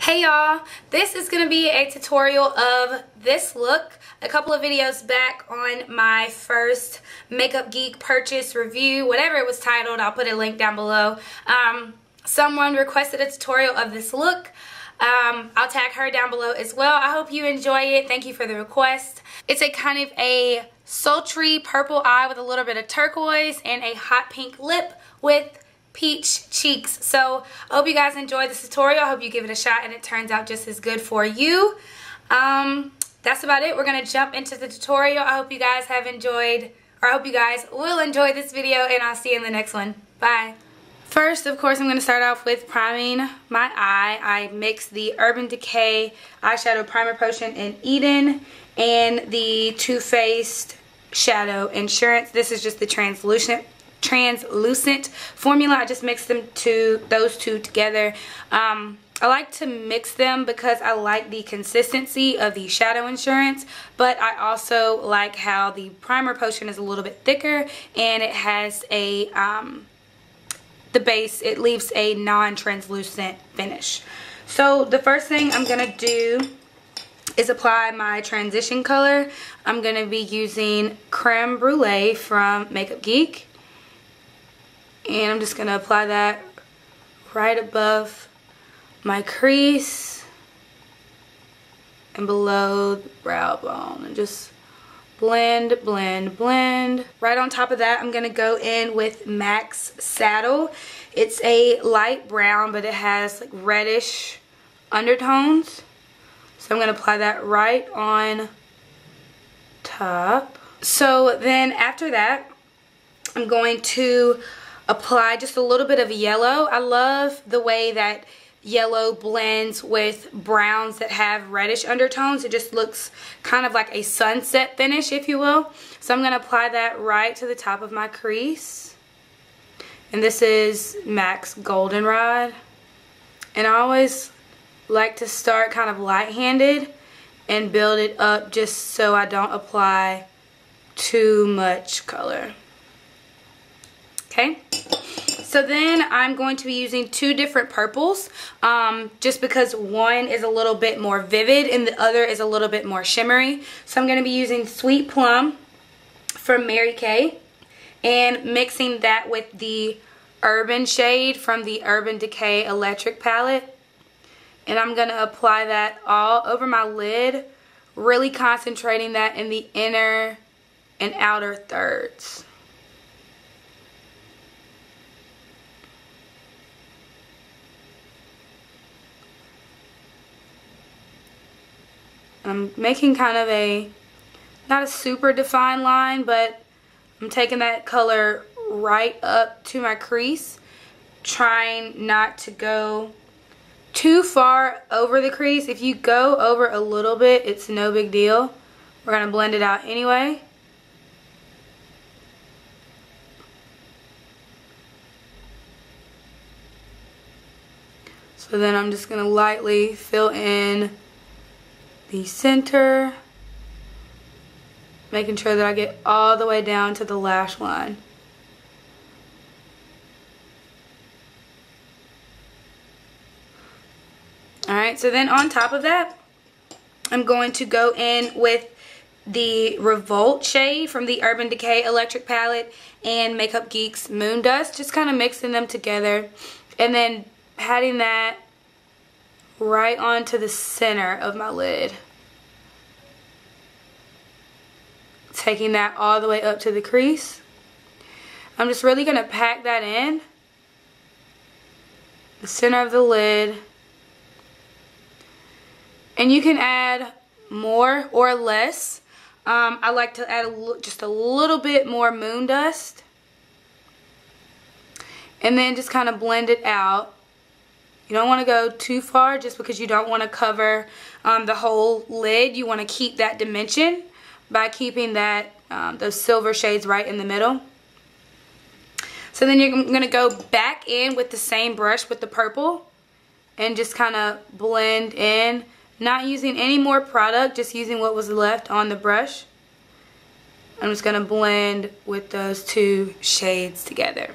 Hey y'all, this is going to be a tutorial of this look. A couple of videos back on my first Makeup Geek purchase review, whatever it was titled, I'll put a link down below. Someone requested a tutorial of this look. I'll tag her down below as well. I hope you enjoy it. Thank you for the request. It's a kind of a sultry purple eye with a little bit of turquoise and a hot pink lip with peach cheeks. So I hope you guys enjoyed this tutorial. I hope you give it a shot and it turns out just as good for you. That's about it. We're going to jump into the tutorial. I hope you guys have enjoyed, or I hope you guys will enjoy this video, and I'll see you in the next one. Bye. First, of course, I'm going to start off with priming my eye. I mixed the Urban Decay Eyeshadow Primer Potion in Eden and the Too Faced Shadow Insurance. This is just the translucent formula. I just mixed those two together. I like to mix them because I like the consistency of the Shadow Insurance, but I also like how the primer potion is a little bit thicker and it has a the base, it leaves a non-translucent finish. So the first thing I'm gonna do is apply my transition color. I'm gonna be using Crème Brulee from Makeup Geek. And I'm just going to apply that right above my crease and below the brow bone. And just blend, blend, blend. Right on top of that, I'm going to go in with MAC's Saddle. It's a light brown, but it has like reddish undertones. So I'm going to apply that right on top. So then after that, I'm going to apply just a little bit of yellow. I love the way that yellow blends with browns that have reddish undertones. It just looks kind of like a sunset finish, if you will. So I'm going to apply that right to the top of my crease. And this is MAC's Goldenrod. And I always like to start kind of light-handed and build it up just so I don't apply too much color. Okay, so then I'm going to be using two different purples, just because one is a little bit more vivid and the other is a little bit more shimmery. So I'm going to be using Sweet Plum from Mary Kay and mixing that with the Urban shade from the Urban Decay Electric palette. And I'm going to apply that all over my lid, really concentrating that in the inner and outer thirds. I'm making kind of not a super defined line, but I'm taking that color right up to my crease, trying not to go too far over the crease. If you go over a little bit, it's no big deal. We're going to blend it out anyway. So then I'm just going to lightly fill in the center, making sure that I get all the way down to the lash line. Alright, so then on top of that, I'm going to go in with the Revolt shade from the Urban Decay Electric palette and Makeup Geek's Moondust, just kind of mixing them together and then patting that right onto the center of my lid. Taking that all the way up to the crease. I'm just really going to pack that in the center of the lid. And you can add more or less. I like to add just a little bit more Moondust. And then just kind of blend it out. You don't want to go too far just because you don't want to cover the whole lid. You want to keep that dimension by keeping that those silver shades right in the middle. So then you're going to go back in with the same brush with the purple and just kind of blend in. Not using any more product, just using what was left on the brush. I'm just going to blend with those two shades together.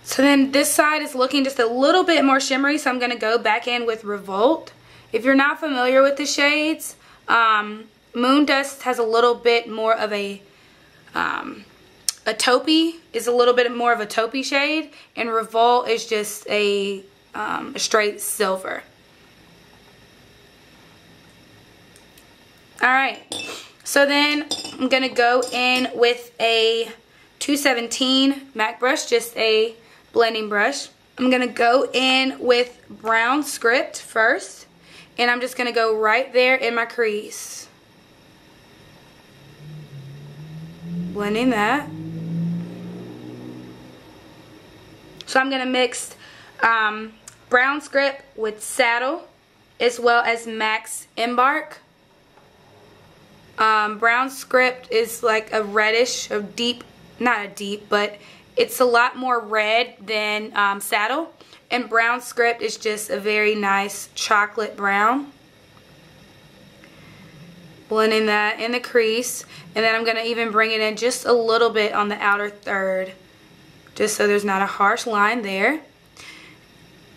So then this side is looking just a little bit more shimmery, so I'm going to go back in with Revolt. If you're not familiar with the shades, Moondust has a little bit more of a taupey, is a little bit more of a taupey shade, and Revolt is just a straight silver. Alright, so then I'm going to go in with a 217 MAC brush, just a blending brush. I'm going to go in with Brown Script first, and I'm just going to go right there in my crease. Blending that. So I'm going to mix Brown Script with Saddle as well as MAC's Embark. Brown Script is like a reddish, a deep, not a deep, but it's a lot more red than Saddle. And Brown Script is just a very nice chocolate brown. Blending that in the crease. And then I'm going to even bring it in just a little bit on the outer third, just so there's not a harsh line there.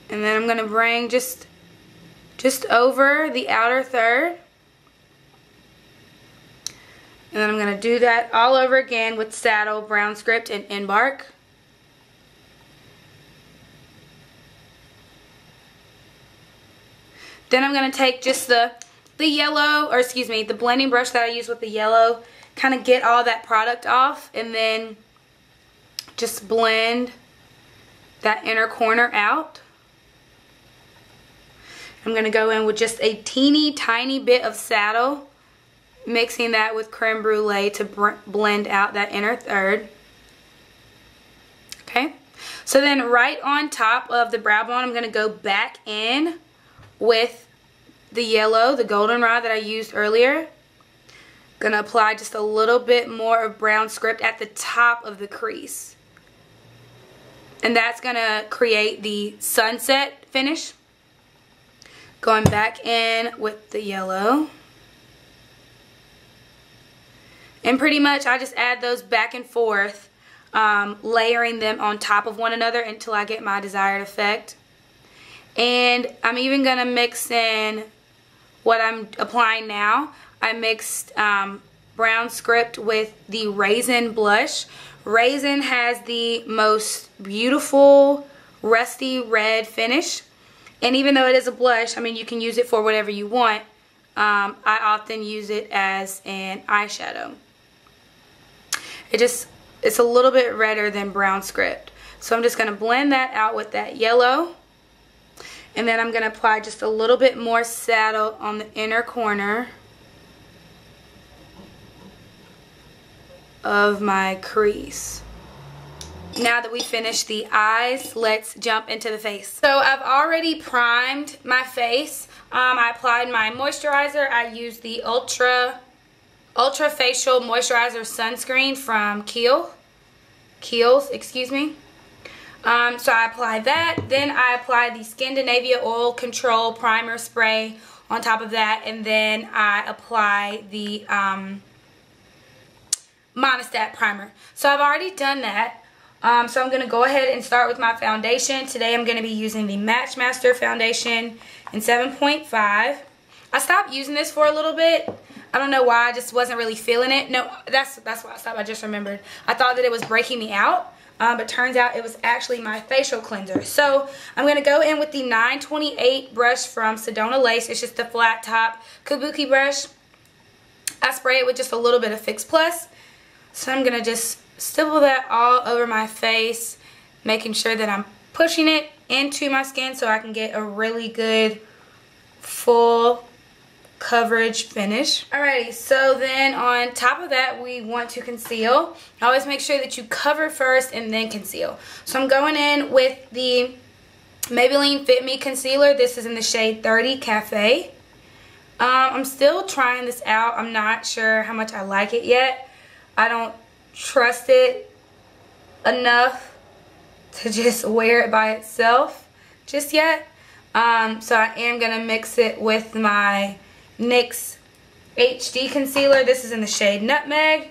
And then I'm going to bring just over the outer third. And then I'm going to do that all over again with Saddle, Brown Script, and Embark. Then I'm going to take just the yellow, or excuse me, the blending brush that I use with the yellow, kind of get all that product off, and then just blend that inner corner out. I'm going to go in with just a teeny tiny bit of Saddle, mixing that with Crème Brulee to blend out that inner third. Okay, so then right on top of the brow bone, I'm going to go back in with the yellow, the Goldenrod that I used earlier. Going to apply just a little bit more of Brown Script at the top of the crease. And that's going to create the sunset finish. Going back in with the yellow. And pretty much I just add those back and forth, layering them on top of one another until I get my desired effect. And I'm even going to mix in what I'm applying now. I mixed Brown Script with the Raisin Blush. Raisin has the most beautiful rusty red finish. And even though it is a blush, I mean, you can use it for whatever you want. I often use it as an eyeshadow. It's a little bit redder than Brown Script. So I'm just going to blend that out with that yellow. And then I'm going to apply just a little bit more Saddle on the inner corner of my crease. Now that we finished the eyes, let's jump into the face. So I've already primed my face. I applied my moisturizer. I used the Ultra Facial Moisturizer Sunscreen from Kiehl's, excuse me. So I applied that. Then I applied the Skindanavia Oil Control Primer Spray on top of that. And then I apply the Monistat Primer. So I've already done that. So I'm going to go ahead and start with my foundation. Today I'm going to be using the Matchmaster Foundation in 7.5. I stopped using this for a little bit. I don't know why, I just wasn't really feeling it. No, that's why I stopped. I just remembered. I thought that it was breaking me out, but turns out it was actually my facial cleanser. So I'm going to go in with the 928 brush from Sedona Lace. It's just a flat top kabuki brush. I spray it with just a little bit of Fix Plus. So I'm going to just stipple that all over my face, making sure that I'm pushing it into my skin so I can get a really good full coverage finish. Alrighty, so then on top of that we want to conceal. Always make sure that you cover first and then conceal. So I'm going in with the Maybelline Fit Me Concealer. This is in the shade 30 Cafe. I'm still trying this out. I'm not sure how much I like it yet. I don't trust it enough to just wear it by itself just yet. So I am going to mix it with my NYX HD Concealer. This is in the shade Nutmeg.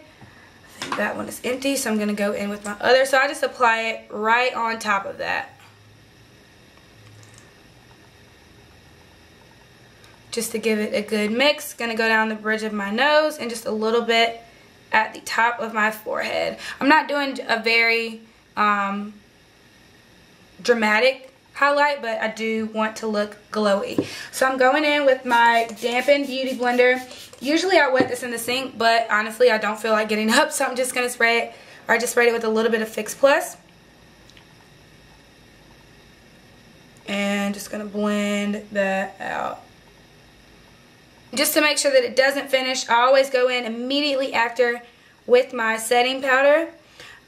I That one is empty, so I'm going to go in with my other. So I just apply it right on top of that. Just to give it a good mix. Going to go down the bridge of my nose and just a little bit at the top of my forehead. I'm not doing a very dramatic highlight, but I do want to look glowy. So I'm going in with my dampened beauty blender. Usually I wet this in the sink, but honestly I don't feel like getting up, so I'm just going to spray it, or I just sprayed it with a little bit of Fix Plus. And just going to blend that out. Just to make sure that it doesn't finish, I always go in immediately after with my setting powder.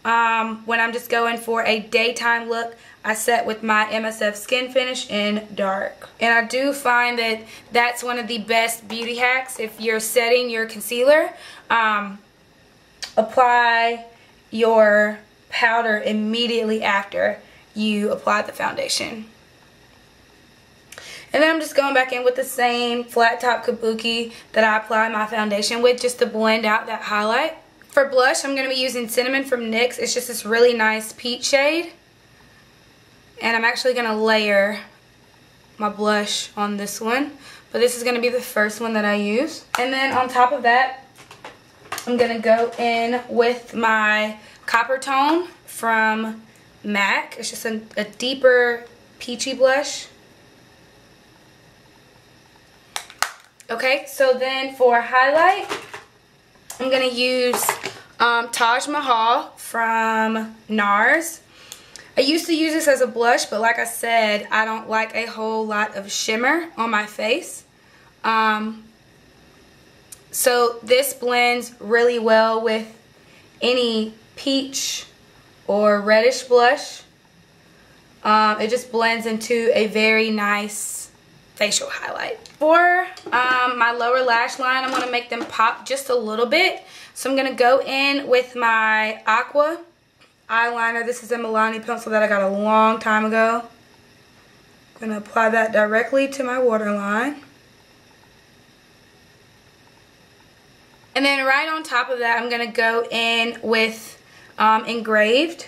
When I'm just going for a daytime look, I set with my MSF Skin Finish in Dark. And I do find that that's one of the best beauty hacks if you're setting your concealer. Apply your powder immediately after you apply the foundation. And then I'm just going back in with the same flat top kabuki that I apply my foundation with, just to blend out that highlight. For blush, I'm going to be using Cinnamon from NYX. It's just this really nice peach shade. And I'm actually going to layer my blush on this one. But this is going to be the first one that I use. And then on top of that, I'm going to go in with my Coppertone from MAC. It's just a deeper peachy blush. Okay, so then for highlight, I'm going to use Taj Mahal from NARS. I used to use this as a blush, but like I said, I don't like a whole lot of shimmer on my face. So this blends really well with any peach or reddish blush. It just blends into a very nice facial highlight. For my lower lash line, I'm going to make them pop just a little bit. So I'm going to go in with my Aqua eyeliner. This is a Milani pencil that I got a long time ago. I'm going to apply that directly to my waterline. And then right on top of that, I'm going to go in with Engraved.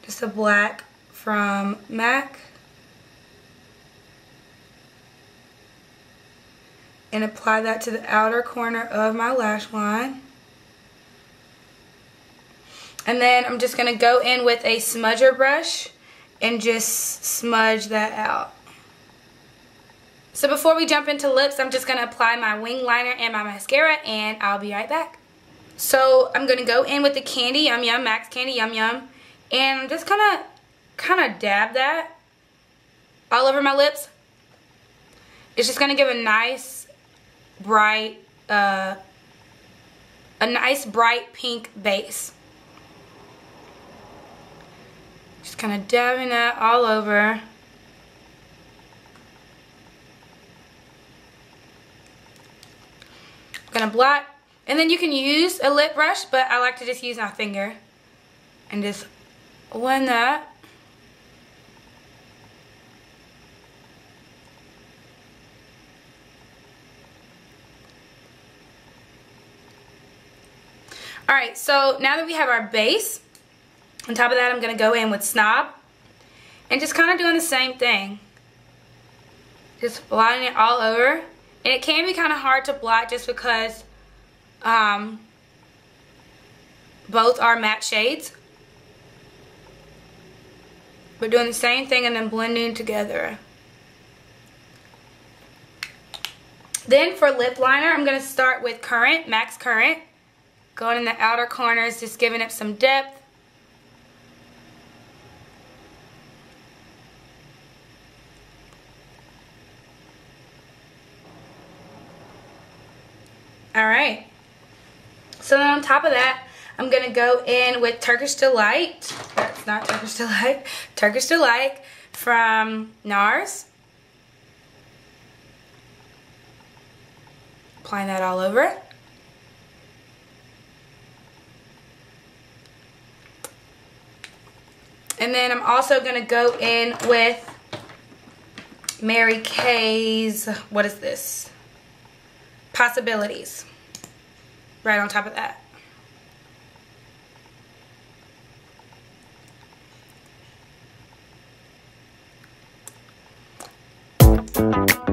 Just a black from MAC. And apply that to the outer corner of my lash line. And then I'm just going to go in with a smudger brush and just smudge that out. So before we jump into lips, I'm just going to apply my wing liner and my mascara, and I'll be right back. So I'm going to go in with the Candy Yum Yum, MAC's Candy Yum Yum, and I'm just kind of dab that all over my lips. It's just going to give a nice bright, bright pink base. Just kind of dabbing that all over. I'm gonna blot, and then you can use a lip brush, but I like to just use my finger and just blend that. Alright, so now that we have our base, on top of that I'm going to go in with Snob and just kind of doing the same thing. Just blotting it all over. And it can be kind of hard to blot just because both are matte shades. But doing the same thing and then blending together. Then for lip liner, I'm going to start with Currant, MAC's Currant. Going in the outer corners, just giving it some depth. Alright. So then on top of that, I'm going to go in with Turkish Delight. That's not Turkish Delight. Turkish Delight from NARS. Applying that all over. And then I'm also going to go in with Mary Kay's, what is this? Possibilities. Right on top of that. bye.